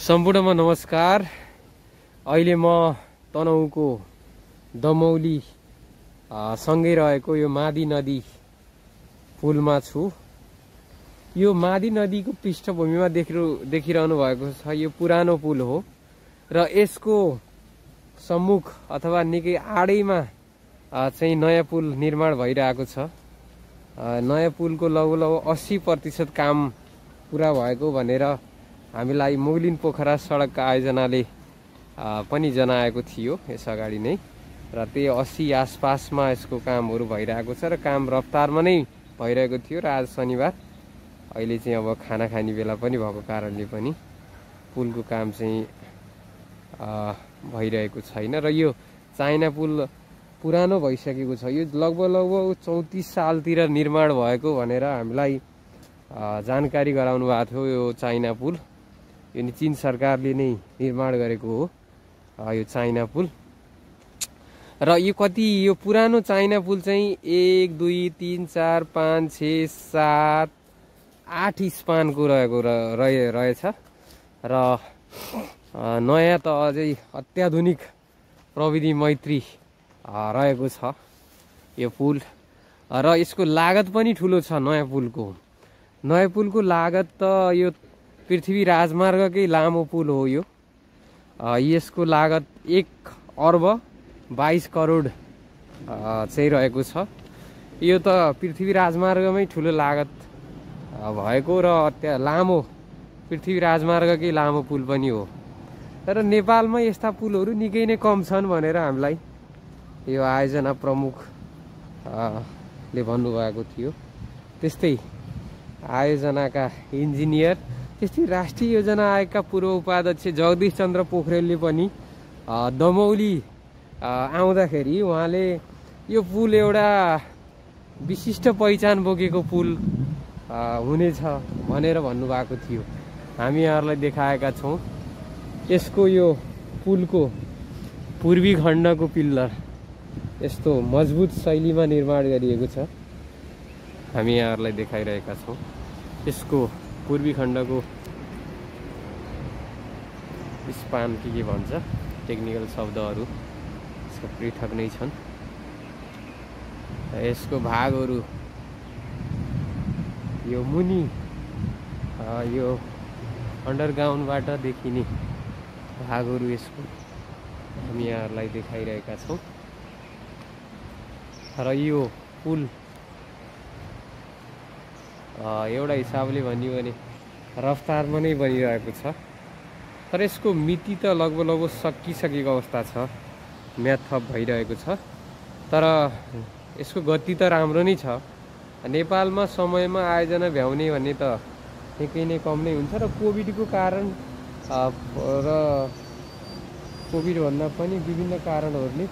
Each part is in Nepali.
सम्पूर्णमा नमस्कार। अहिले म तनहुँको दमौली सँगै रहेको यो मादी नदी पुलमा छु। यो मादी नदीको पृष्ठभूमिमा देखिरहनु भएको छ यो पुरानो पुल हो र यसको सम्मुख अथवा निकै आडैमा चाहिँ नयाँ पुल निर्माण भइरहेको छ। नयाँ पुलको लगभग 80% काम पुरा भएको भनेर हामीलाई मोगलिन पोखरा सडकका आयोजनाले पनि जनाएको थियो यस अगाडि नै, र त्यही 80 आसपासमा यसको कामहरू भइरहेको छ र काम रफ्तारमा नै भइरहेको थियो। र आज शनिबार, अहिले चाहिँ अब खाना खाने बेला पनि भएको कारणले पनि पुलको काम चाहिँ भइरहेको छैन। र यो चाइना पुल पुरानो भइसकेको छ। यो लगभग 34 सालतिर निर्माण भएको भनेर हामीलाई जानकारी गराउनु भएको थियो। यो चाइना पुल यो चीन सरकारले नै निर्माण गरेको हो यो चाइना पुल। र यो यो पुरानो चाइना पुल चाहिँ 1 2 3 4 5 6 7 8 स्पानको रहेछ र नयाँ त अझै अत्याधुनिक प्रविधि मैत्री रहेको छ यो पुल। र यसको लागत पनि ठुलो छ। नयाँ पुलको लागत त यो पृथ्वी राजमार्गकै लामो पुल हो। यसको लागत 1 अर्ब 22 करोड चाहिँ रहेको छ। यो त पृथ्वी राजमार्गमै ठुलो लागत भएको र लामो पृथ्वी राजमार्गकै लामो पुल पनि हो। तर नेपालमा यस्ता पुलहरू निकै नै कम छन् भनेर हामीलाई यो आयोजना प्रमुख ले भन्नुभएको थियो। त्यस्तै आयोजनाका इन्जिनियर, त्यस्तै राष्ट्रिय योजना आयोगका पूर्व उपाध्यक्ष जगदीश चन्द्र पोखरेलले पनि दमौली आउँदाखेरि उहाँले यो पुल एउटा विशिष्ट पहिचान बोकेको पुल हुनेछ भनेर भन्नुभएको थियो। हामी यहाँहरूलाई देखाएका छौँ। यसको यो पुलको पूर्वी खण्डको पिल्लर यस्तो मजबुत शैलीमा निर्माण गरिएको छ। हामी यहाँहरूलाई देखाइरहेका छौँ। यसको पूर्वी खण्डको स्पान के भन्छ, टेक्निकल शब्दहरू यसको पृथक नै छन्। यसको भागहरू यो मुनि यो अन्डरग्राउन्डबाट देखिने भागहरू यसको हामी यहाँहरूलाई देखाइरहेका छौँ। र यो पुल एउटा हिसाबले भनियो भने रफ्तारमा नै बनिरहेको छ। तर यसको मिति त लगभग सकिसकेको अवस्था छ, म्याद थप भइरहेको छ। तर यसको गति त राम्रो नै छ। नेपालमा समयमा आयोजना भ्याउने भन्ने त निकै नै कम नै हुन्छ। र कोभिडको कारण र कोभिडभन्दा पनि विभिन्न कारणहरूले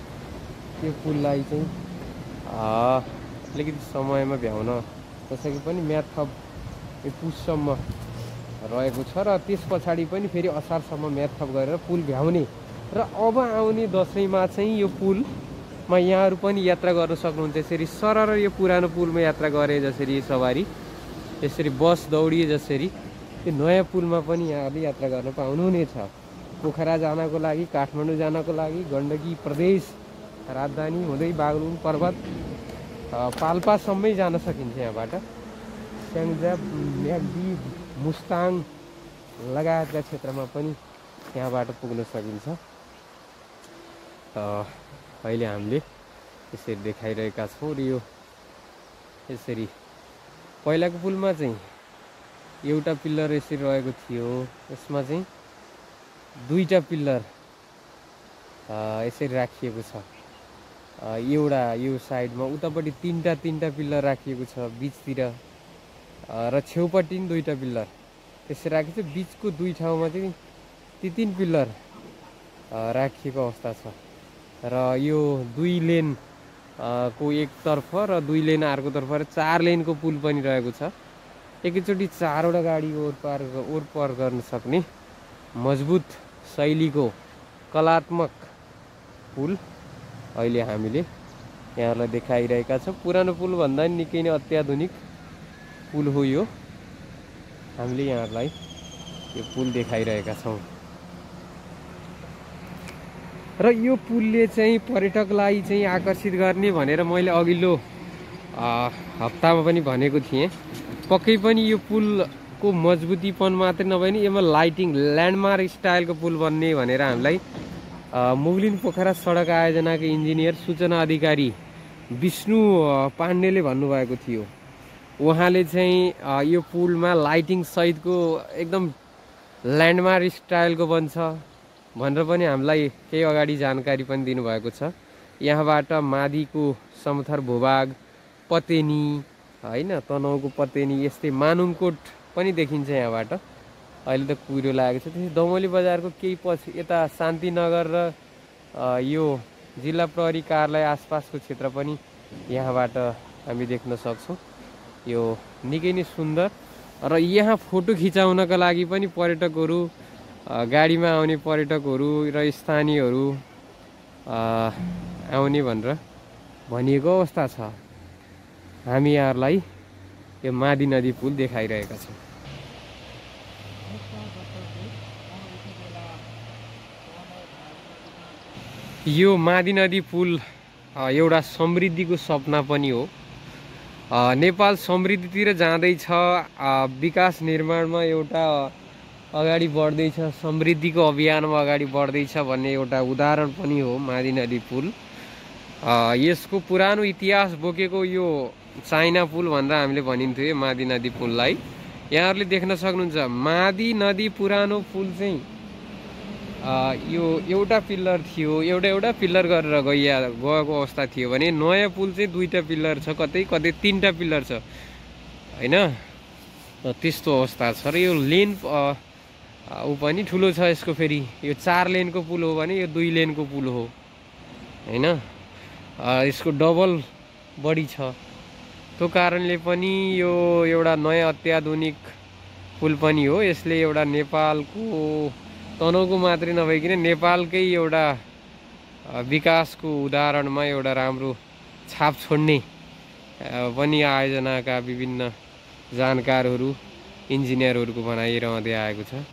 यो पुललाई चाहिँ अलिकति समयमा भ्याउन नसके पनि म्याद थप पुससम्म रहेको छ। र त्यस पछाडि पनि फेरि असारसम्म म्याद थप गरेर पुल भ्याउने र अब आउने दसैँमा चाहिँ यो पुलमा यहाँहरू पनि यात्रा गर्न सक्नुहुन्छ। यसरी सरर यो पुरानो पुलमा यात्रा गरे जसरी सवारी, यसरी बस दौडिए जसरी यो नयाँ पुलमा पनि यहाँहरूले यात्रा गर्न पाउनुहुनेछ। पोखरा जानको लागि, काठमाडौँ जानको लागि, गण्डकी प्रदेश राजधानी हुँदै बागलुङ पर्वत पाल्पासम्मै जान सकिन्छ। यहाँबाट स्याङ्जा, म्याग्दी, मुस्ताङ लगायतका क्षेत्रमा पनि यहाँबाट पुग्न सकिन्छ। अहिले हामीले यसरी देखाइरहेका छौँ। र यो यसरी पहिलाको पुलमा चाहिँ एउटा पिल्लर यसरी रहेको थियो। यसमा चाहिँ 2टा पिल्लर यसरी राखिएको छ। एउटा यो साइडमा, उतापट्टि 3टा पिल्लर राखिएको छ बिचतिर, र छेउपट्टि 2टा पिल्लर त्यसरी राखिएको छ। बिचको 2 ठाउँमा चाहिँ ती 3 पिल्लर राखिएको अवस्था छ। र यो 2 लेन को एकतर्फ र 2 लेन अर्कोतर्फ र 4 लेनको पुल पनि रहेको छ। एकैचोटि 4वटा गाडी ओरपार गर्न सक्ने मजबुत शैलीको कलात्मक पुल अहिले हामीले यहाँहरूलाई देखाइरहेका छौँ। पुरानो पुल भन्दा निकै नै अत्याधुनिक पुल हो यो। हामीले यहाँहरूलाई यो पुल देखाइरहेका छौँ। र यो पुलले चाहिँ पर्यटकलाई चाहिँ आकर्षित गर्ने भनेर मैले अघिल्लो हप्तामा पनि भनेको थिएँ। पक्कै पनि यो पुलको मजबुतीपन मात्रै नभए नि यसमा लाइटिङ ल्यान्डमार्क स्टाइलको पुल बन्ने भनेर हामीलाई मुगलिन पोखरा सडक आयोजनाको इन्जिनियर सूचना अधिकारी विष्णु पाण्डेले भन्नुभएको थियो। उहाँले चाहिँ यो पुलमा लाइटिङ सहितको एकदम ल्यान्डमार्क स्टाइलको बन्छ भनेर पनि हामीलाई केही अगाडि जानकारी पनि दिनुभएको छ। यहाँबाट मादीको समथर भूभाग, पतेनी हैन, तनहुँको पतेनी, यस्तै मानुमकोट पनि देखिन्छ यहाँबाट। अहिले त कुहिरो लागेको छ। त्यसै दमौली बजारको केही पछि यता शान्तिनगर र यो जिल्ला प्रहरी कार्यालय आसपासको क्षेत्र पनि यहाँबाट हामी देख्न सक्छौँ। यो निकै नै सुन्दर र यहाँ फोटो खिचाउनका लागि पनि पर्यटकहरू, गाडीमा आउने पर्यटकहरू र स्थानीयहरू आउने भनेर भनिएको अवस्था छ। हामी यहाँहरूलाई यो मादी नदी पुल देखाइरहेका छौँ। यो मादी नदी पुल एउटा समृद्धिको सपना पनि हो। नेपाल समृद्धितिर जाँदैछ, विकास निर्माणमा एउटा अगाडि बढ्दैछ, समृद्धिको अभियानमा अगाडि बढ्दैछ भन्ने एउटा उदाहरण पनि हो मादी नदी पुल। यसको पुरानो इतिहास बोकेको यो चाइना पुल भनेर हामीले भनिन्थ्यो यो मादी नदी पुललाई। यहाँहरूले देख्न सक्नुहुन्छ मादी नदी पुरानो पुल चाहिँ यो एउटा पिल्लर थियो, एउटा पिल्लर गरेर गएको अवस्था थियो भने नयाँ पुल चाहिँ दुईटा पिल्लर छ, कतै कतै तीनटा पिल्लर छ हैन, त्यस्तो अवस्था छ। र यो लेन ऊ पनि ठुलो छ यसको। फेरि यो 4 लेनको पुल हो भने यो 2 लेनको पुल हो हैन, यसको डबल बढी छ। त्यो कारणले पनि यो एउटा नयाँ अत्याधुनिक पुल पनि हो। यसले एउटा नेपालको तनहुँको मात्रै नभइकन नेपालकै एउटा विकासको उदाहरणमा एउटा राम्रो छाप छोड्ने पनि आयोजनाका विभिन्न जानकारहरू, इन्जिनियरहरूको भनाइरहँदै आएको छ।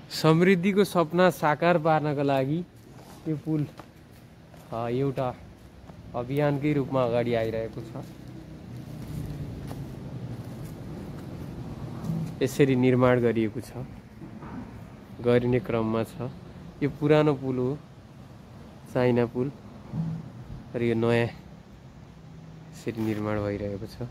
समृद्धिको सपना साकार पार्नका लागि यो पुल एउटा अभियानकै रूपमा अगाडि आइरहेको छ। यसरी निर्माण गरिएको छ, गरिने क्रममा छ। यो पुरानो पुल हो चाइना पुल र यो नयाँ यसरी निर्माण भइरहेको छ।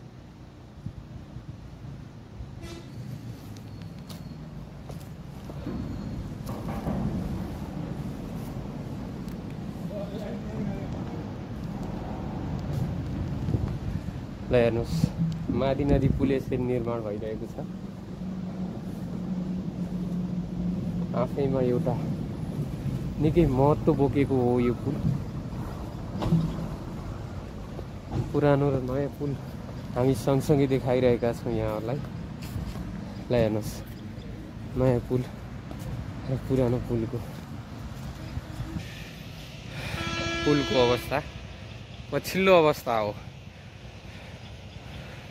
ल हेर्नुहोस् मादी नदी पुल यसरी निर्माण भइरहेको छ। आफैमा एउटा निकै महत्त्व बोकेको हो यो पुल। पुरानो र नयाँ पुल हामी सँगसँगै देखाइरहेका छौँ यहाँहरूलाई। ल हेर्नुहोस् नयाँ पुल र पुरानो पुलको अवस्था पछिल्लो अवस्था हो।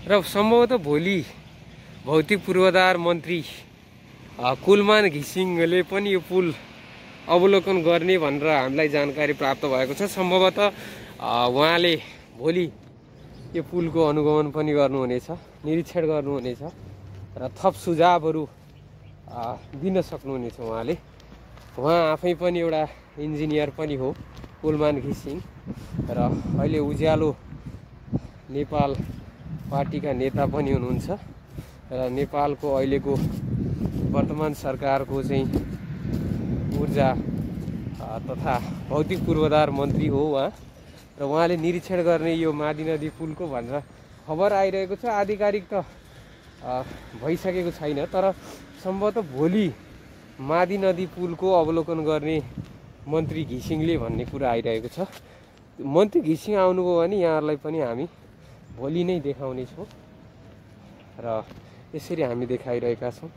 र सम्भवतः भोलि भौतिक पूर्वाधार मन्त्री कुलमान घिसिङले पनि यो पुल अवलोकन गर्ने भनेर हामीलाई जानकारी प्राप्त भएको छ। सम्भवतः उहाँले भोलि यो पुलको अनुगमन पनि गर्नुहुनेछ, निरीक्षण गर्नुहुनेछ र थप सुझावहरू दिन सक्नुहुनेछ। उहाँ आफै पनि एउटा इन्जिनियर पनि हो कुलमान घिसिङ र अहिले उज्यालो नेपाल पार्टीका नेता पनि हुनुहुन्छ र नेपालको अहिलेको वर्तमान सरकारको चाहिँ ऊर्जा तथा भौतिक पूर्वाधार मन्त्री हो उहाँ। र उहाँले निरीक्षण गर्ने यो मादी नदी पुलको भनेर खबर आइरहेको छ। आधिकारिक त भइसकेको छैन, तर सम्भवतः भोलि मादी नदी पुलको अवलोकन गर्ने मन्त्री घिसिङले भन्ने कुरा आइरहेको छ। मन्त्री घिसिङ आउनुभयो भने यहाँहरूलाई पनि हामी भोलि नै देखाउनेछौँ र यसरी हामी देखाइरहेका छौँ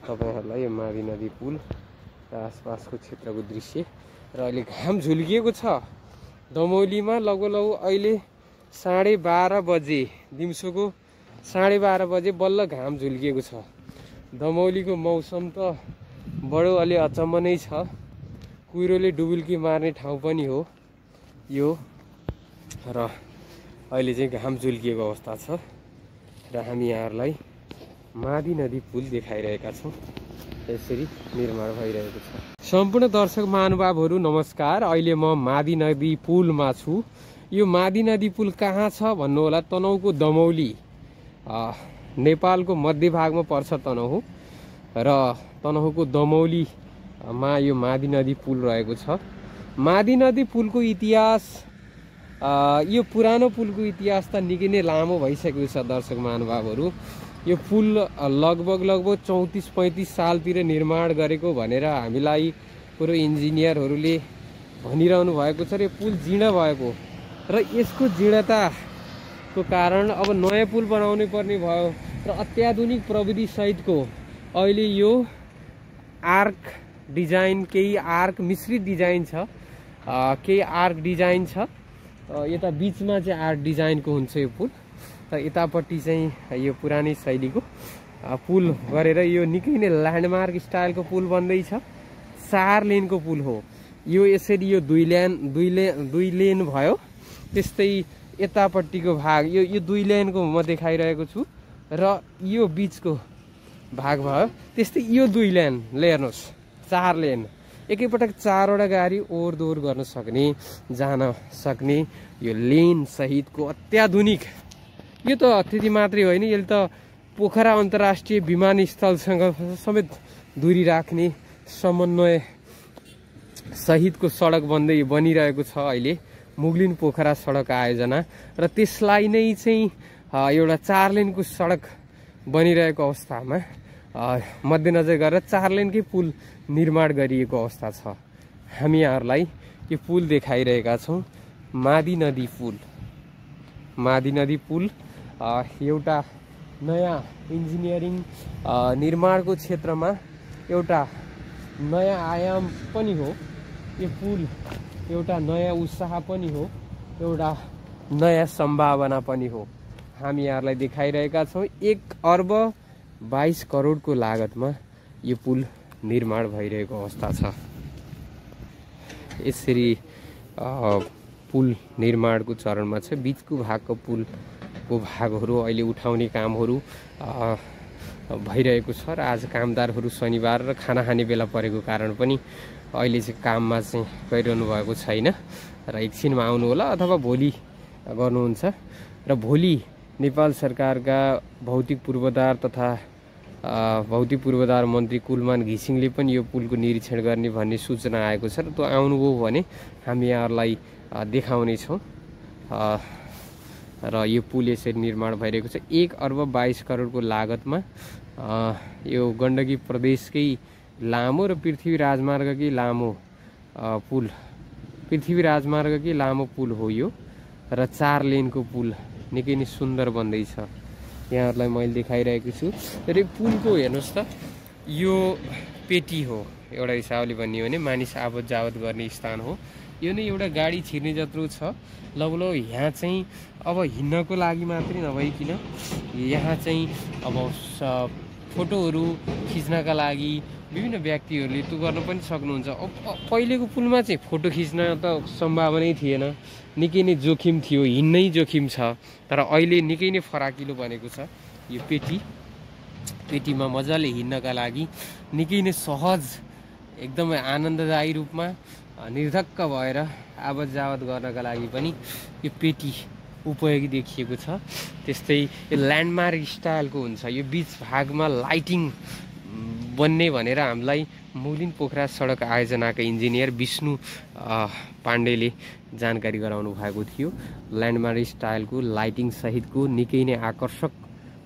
तपाईँहरूलाई यो मादी नदी पुल र आसपासको क्षेत्रको दृश्य। र अहिले घाम झुल्किएको छ दमौलीमा। लगभग अहिले 12:30 बजे, दिउँसोको 12:30 बजे बल्ल घाम झुल्किएको छ। दमौलीको मौसम त बडो अलि अचम्म नै छ। कुहिरोले डुबुल्की मार्ने ठाउँ पनि हो यो र अहिले चाहिँ घाम झुल्किएको अवस्था छ र हामी यहाँहरूलाई मादी नदी पुल देखाइरहेका छौँ। यसरी निर्माण भइरहेको छ। सम्पूर्ण दर्शक महानुभावहरू नमस्कार। अहिले म मादी नदी पुलमा छु। यो मादी नदी पुल कहाँ छ भन्नुहोला, तनहुँको दमौली नेपालको मध्यभागमा पर्छ तनहुँ र तनहुँको दमौलीमा यो मादी नदी पुल रहेको छ। मादी नदी पुलको इतिहास यो पुरानो पुलको इतिहास त निकै नै लामो भइसकेको छ दर्शक महानुभावहरू। यो पुल लगभग 34-35 सालतिर निर्माण गरेको भनेर हामीलाई पुरो इन्जिनियरहरूले भनिरहनु भएको छ। र यो पुल जीर्ण भएको र यसको जीर्णताको कारण अब नयाँ पुल बनाउनै पर्ने भयो र अत्याधुनिक प्रविधि सहितको अहिले यो आर्क डिजाइन, केही आर्क मिश्रित डिजाइन छ, केही आर्क डिजाइन छ। यता बिचमा चाहिँ आर्क डिजाइनको हुन्छ यो पुल र यतापट्टि चाहिँ यो पुरानै शैलीको पुल गरेर यो निकै नै ल्यान्डमार्क स्टाइलको पुल बन्दैछ। 4 लेनको पुल हो यो। यसरी यो दुई लेन भयो। त्यस्तै यतापट्टिको भाग यो 2 लेनको म देखाइरहेको छु र यो बिचको भाग भयो। त्यस्तै यो 2 लेन हेर्नुहोस्, 4 लेन एकैपटक 4वटा गाडी ओहोरदोहोर गर्न सक्ने, जान सक्ने यो लेन सहितको अत्याधुनिक। यो त त्यति मात्रै होइन, यसले त पोखरा अन्तर्राष्ट्रिय विमानस्थलसँग समेत दूरी राख्ने समन्वय सहितको सडक बनिरहेको छ अहिले, मुगलिन पोखरा सडक आयोजना। र त्यसलाई नै चाहिँ एउटा 4 लेनको सडक बनिरहेको अवस्थामा मध्यनजर गरेर 4 लेनकै पुल निर्माण गरिएको अवस्था छ। हामी यहाँहरूलाई यो पुल देखाइरहेका छौँ, मादी नदी पुल। मादी नदी पुल एउटा नयाँ इन्जिनियरिङ निर्माणको क्षेत्रमा एउटा नयाँ आयाम पनि हो। यो पुल एउटा नयाँ उत्साह पनि हो, एउटा नयाँ सम्भावना पनि हो। हामी यहाँहरूलाई देखाइरहेका छौँ 1 अर्ब 22 करोडको लागतमा यो पुल निर्माण भइरहेको अवस्था छ। यसरी पुल निर्माणको चरणमा छ। बिचको भागको पुलको भागहरू अहिले उठाउने कामहरू भइरहेको छ र आज कामदारहरू शनिबार र खाना खाने बेला परेको कारण पनि अहिले चाहिँ काममा चाहिँ गरिरहनु भएको छैन र एकछिनमा आउनु होला अथवा भोलि गर्नुहुन्छ। र भोलि नेपाल सरकारका भौतिक पूर्वाधार मन्त्री कुलमान घिसिङले पनि यो पुलको निरीक्षण गर्ने भन्ने सूचना आएको छ र त्यो आउनुभयो भने हामी यहाँहरूलाई देखाउनेछौँ। र यो पुल यसरी निर्माण भइरहेको छ 1 अर्ब 22 करोडको लागतमा। यो गण्डकी प्रदेशकै लामो र पृथ्वी राजमार्गकै लामो पुल हो यो र 4 लेनको पुल निकै नै सुन्दर बन्दैछ। यहाँहरूलाई मैले देखाइरहेको छु। र पुलको हेर्नुहोस् त, यो पेटी हो एउटा हिसाबले भन्ने हो भने, मानिस आवत जावत गर्ने स्थान हो। यो नै एउटा गाडी छिर्ने जत्रो छ। लगभग यहाँ चाहिँ अब हिँड्नको लागि मात्रै नभइकन यहाँ चाहिँ अब फोटोहरू खिच्नका लागि विभिन्न व्यक्तिहरूले त्यो गर्न पनि सक्नुहुन्छ। पहिलेको पुलमा चाहिँ फोटो खिच्न त सम्भावनै थिएन, निकै नै जोखिम थियो, हिँड्नै जोखिम छ। तर अहिले निकै नै फराकिलो बनेको छ। यो पेटीमा मजाले हिँड्नका लागि निकै नै सहज, एकदमै आनन्ददायी रूपमा निर्धक्क भएर आवत जावत गर्नका लागि पनि यो पेटी उपयोगी देखिएको छ। त्यस्तै यो ल्यान्डमार्क स्टाइलको हुन्छ। यो बिच भागमा लाइटिङ बन्ने भनेर हामीलाई मुगलिन पोखरा सडक आयोजनाका इन्जिनियर विष्णु पाण्डेले जानकारी गराउनु भएको थियो। ल्यान्डमार्क स्टाइलको लाइटिङ सहितको निकै नै आकर्षक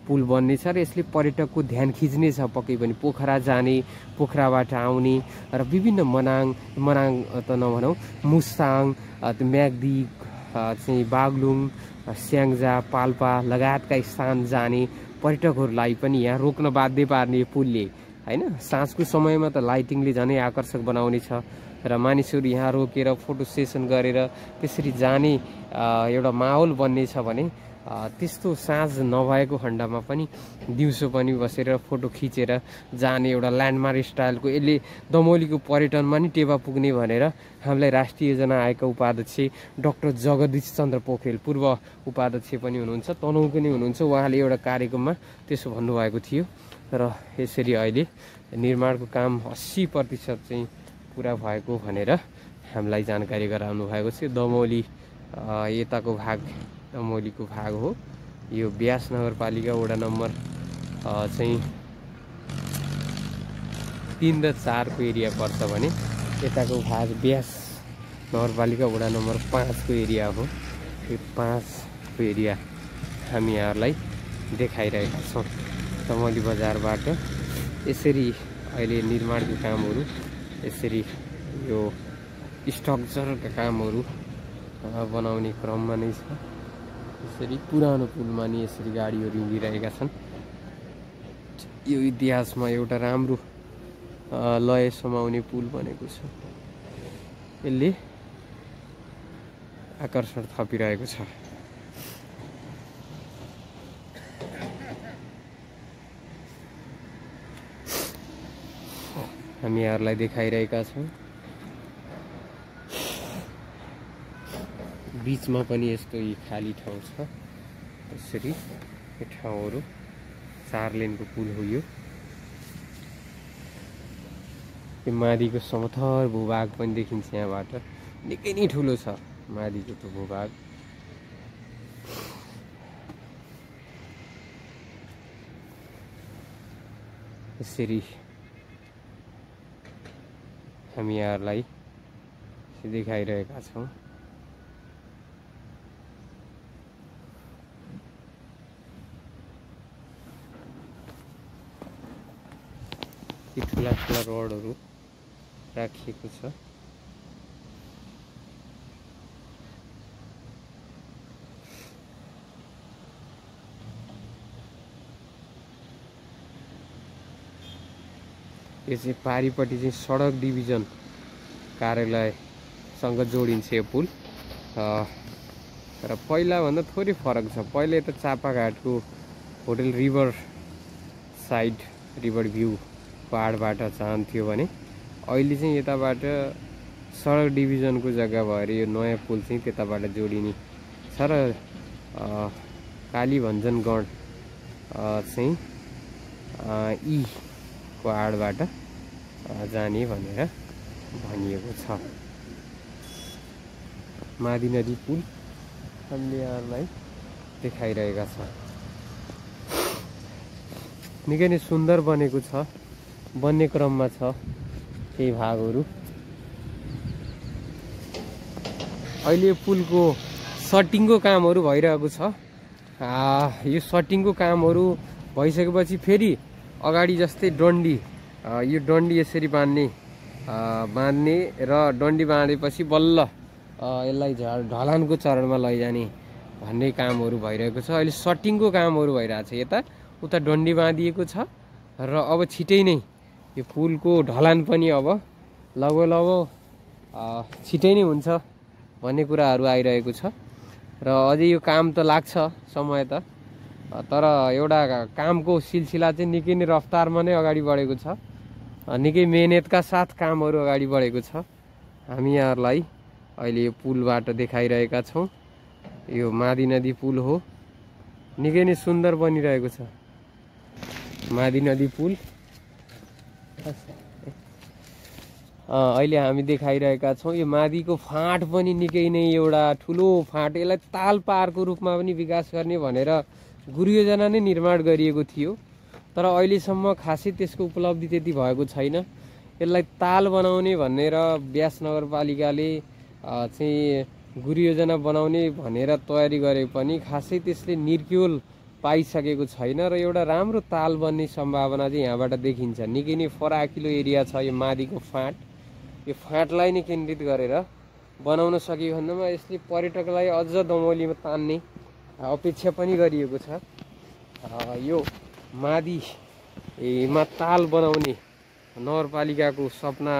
पुल बन्नेछ र यसले पर्यटकको ध्यान खिच्नेछ पक्कै पनि। पोखरा जाने, पोखराबाट आउने र विभिन्न मनाङ त नभनौँ, मुस्ताङ, म्याग्दी, चाहिँ बागलुङ, स्याङ्जा, पाल्पा लगायतका स्थान जाने पर्यटकहरूलाई पनि यहाँ रोक्न बाध्य पार्ने पुलले, हैन। साँझको समयमा त लाइटिङले झनै आकर्षक बनाउने छ र मानिसहरू यहाँ रोकेर फोटो सेसन गरेर त्यसरी जाने एउटा माहौल बन्नेछ भने त्यस्तो साँझ नभएको खण्डमा पनि दिउँसो पनि बसेर फोटो खिचेर जाने एउटा ल्यान्डमार्क स्टाइलको यसले दमौलीको पर्यटनमा नि टेवा पुग्ने भनेर हामीलाई राष्ट्रिय योजना आयोगका उपाध्यक्ष डाक्टर जगदीश चन्द्र पोखरेल पूर्व उपाध्यक्ष पनि हुनुहुन्छ, तनहुँको नि हुनुहुन्छ, उहाँले एउटा कार्यक्रममा त्यसो भन्नुभएको थियो। र यसरी अहिले निर्माणको काम 80% चाहिँ पुरा भएको भनेर हामीलाई जानकारी गराउनु भएको छ। दमौली यताको भाग दमौलीको भाग हो यो। ब्यास नगरपालिका वडा नम्बर चाहिँ 3 र 4 को एरिया पर्छ भने यताको भाग ब्यास नगरपालिका वडा नम्बर 5 को एरिया हो। यो 5 को एरिया हामी यहाँहरूलाई देखाइरहेका छौँ। दमौली बजारबाट यसरी अहिले निर्माणको कामहरू, यसरी यो स्ट्रक्चरका कामहरू बनाउने क्रममा नै छ। यसरी पुरानो पुलमा नि यसरी गाडीहरू हिँडिरहेका छन्। यो इतिहासमा एउटा राम्रो लय समाउने पुल बनेको छ। यसले आकर्षण थपिरहेको छ। हामी यहाँहरूलाई देखाइरहेका छौँ। बीचमा पनि यस्तो खाली ठाउँ छ। यसरी यो ठाउँहरू 4 लेनको पुल हो यो। यो मादिको समथर भूभाग पनि देखिन्छ यहाँबाट। निकै नै ठुलो छ मादिको त्यो भूभाग। यसरी हामी यहाँहरूलाई देखाइरहेका छौँ। ठुला ठुला रोडहरू राखिएको छ। यो चाहिँ पारिपट्टि चाहिँ सडक डिभिजन कार्यालयसँग जोडिन्छ यो पुल। र पहिलाभन्दा थोरै फरक छ। पहिले त चापाघाटको hotel river side, river view पहाडबाट जान्थ्यो भने अहिले चाहिँ यताबाट सडक डिभिजनको जग्गा भएर यो नयाँ पुल चाहिँ त्यताबाट जोडिने छ। र कालीभञ्जनगढ चाहिँ यी पहाडबाट जाने भनेर भनिएको छ। मादी नदी पुल हामीले यहाँलाई देखाइरहेका छ। निकै नै सुन्दर बनेको छ, बन्ने क्रममा छ केही भागहरू। अहिले पुलको सटिङको कामहरू भइरहेको छ। यो सटिङको कामहरू भइसकेपछि फेरि अगाडि जस्तै डन्डी, यो डन्डी यसरी बाँध्ने र डन्डी बाँधेपछि बल्ल यसलाई ढलानको चरणमा लैजाने भन्ने कामहरू भइरहेको छ। अहिले सटिङको कामहरू भइरहेको छ। यता उता डन्डी बाँधिएको छ र अब छिटै नै यो पुलको ढलान पनि अब लगभग छिटै नै हुन्छ भन्ने कुराहरू आइरहेको छ। र अझै यो काम त लाग्छ समय त, तर एउटा कामको सिलसिला चाहिँ निकै नै रफ्तारमा नै अगाडि बढेको छ। निकै मेहनतका साथ कामहरू अगाडि बढेको छ। हामी यहाँहरूलाई अहिले यो पुलबाट देखाइरहेका छौँ। यो मादी नदी पुल हो। निकै नै सुन्दर बनिरहेको छ मादी नदी पुल। अहिले हामी देखाइरहेका छौँ यो मादीको फाँट पनि निकै नै एउटा ठुलो फाँट। यसलाई ताल पारको रूपमा पनि विकास गर्ने भनेर गुरु योजना नै निर्माण गरिएको थियो, तर अहिलेसम्म खासै त्यसको उपलब्धि त्यति भएको छैन। यसलाई ताल बनाउने भनेर ब्यास नगरपालिकाले चाहिँ गुरु योजना बनाउने भनेर तयारी गरे पनि खासै त्यसले निर्क्युल पाइसकेको छैन। र एउटा राम्रो ताल बन्ने सम्भावना चाहिँ यहाँबाट देखिन्छ। निकै नै फराकिलो एरिया छ यो मादीको फाँट। यो फाँटलाई नै केन्द्रित गरेर बनाउन सकियो भन्दामा यसले पर्यटकलाई अझ दमौलीमा तान्ने अपेक्षा पनि गरिएको छ। यो मादीमा ताल बनाउने नगरपालिकाको सपना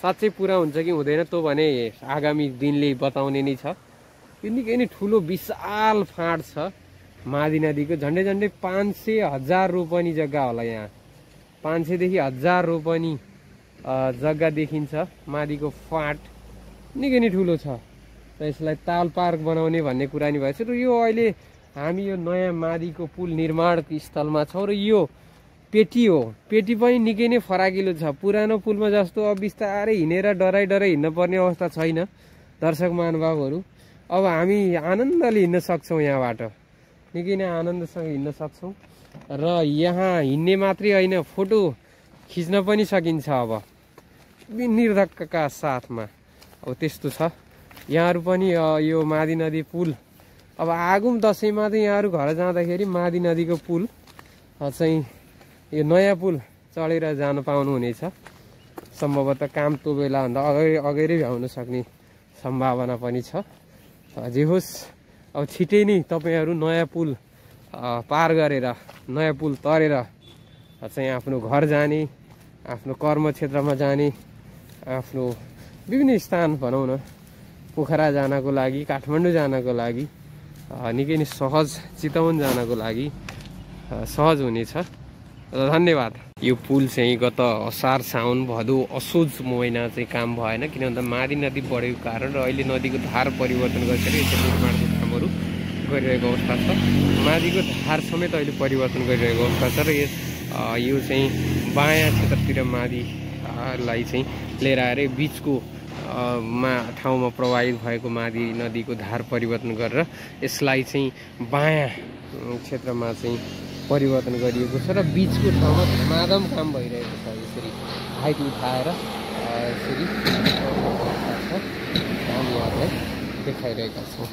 साँच्चै पुरा हुन्छ कि हुँदैन त्यो भने आगामी दिनले बताउने नै छ। यो निकै नै ठुलो विशाल फाँट छ मादी नदीको। झन्डै झन्डै 500,000 रोपनी जग्गा होला यहाँ। 500 देखि 1000 रोपनी जग्गा देखिन्छ। मादीको फाँट निकै नै ठुलो छ। र यसलाई ताल पार्क बनाउने भन्ने कुरा नि भएछ। र यो अहिले हामी यो नयाँ मादीको पुल निर्माण स्थलमा छौँ। र यो पेटी हो। पेटी पनि निकै नै फराकिलो छ। पुरानो पुलमा जस्तो अब बिस्तारै हिँडेर डराइ हिँड्न पर्ने अवस्था छैन दर्शक महानुभावहरू। अब हामी आनन्दले हिँड्न सक्छौँ। यहाँबाट निकै नै आनन्दसँग हिँड्न सक्छौँ। र यहाँ हिँड्ने मात्रै होइन, फोटो खिच्न पनि सकिन्छ अब निर्धक्कका साथमा। अब त्यस्तो छ। यहाँहरू पनि यो मादी नदी पुल अब आगुम दसैँमा चाहिँ यहाँहरू घर जाँदाखेरि मादी नदीको पुल चाहिँ यो नयाँ पुल चढेर जान पाउनुहुनेछ। सम्भवतः काम त्यो बेलाभन्दा अगाडि भ्याउन सक्ने सम्भावना पनि छ। जे होस्, अब छिटै नै तपाईँहरू नयाँ पुल पार गरेर, नयाँ पुल तरेर चाहिँ आफ्नो घर जाने, आफ्नो कर्मक्षेत्रमा जाने, आफ्नो विभिन्न स्थान भनौँ न, पोखरा जानको लागि, काठमाडौँ जानको लागि, निकै नै सहज, चितवन जानको लागि सहज हुनेछ। धन्यवाद। यो पुल चाहिँ गत असार साउन भदौ असोज महिना चाहिँ काम भएन, किन भन्दा मादी नदी बढेको कारण र अहिले नदीको धार परिवर्तन गरेर यसको निर्माणको कामहरू गरिरहेको अवस्था छ। मादीको धार समेत अहिले परिवर्तन गरिरहेको अवस्था छ। र यो चाहिँ बायाँ क्षेत्रतिर मादीलाई चाहिँ लिएर आएर बिचको ठाउँमा प्रवाहित भएको मादी नदीको धार परिवर्तन गरेर यसलाई चाहिँ बायाँ क्षेत्रमा चाहिँ परिवर्तन गरिएको छ। र बिचको ठाउँमा धमाधम काम भइरहेको छ। यसरी हाइट उठाएर यसरी काम यहाँलाई देखाइरहेका छौँ।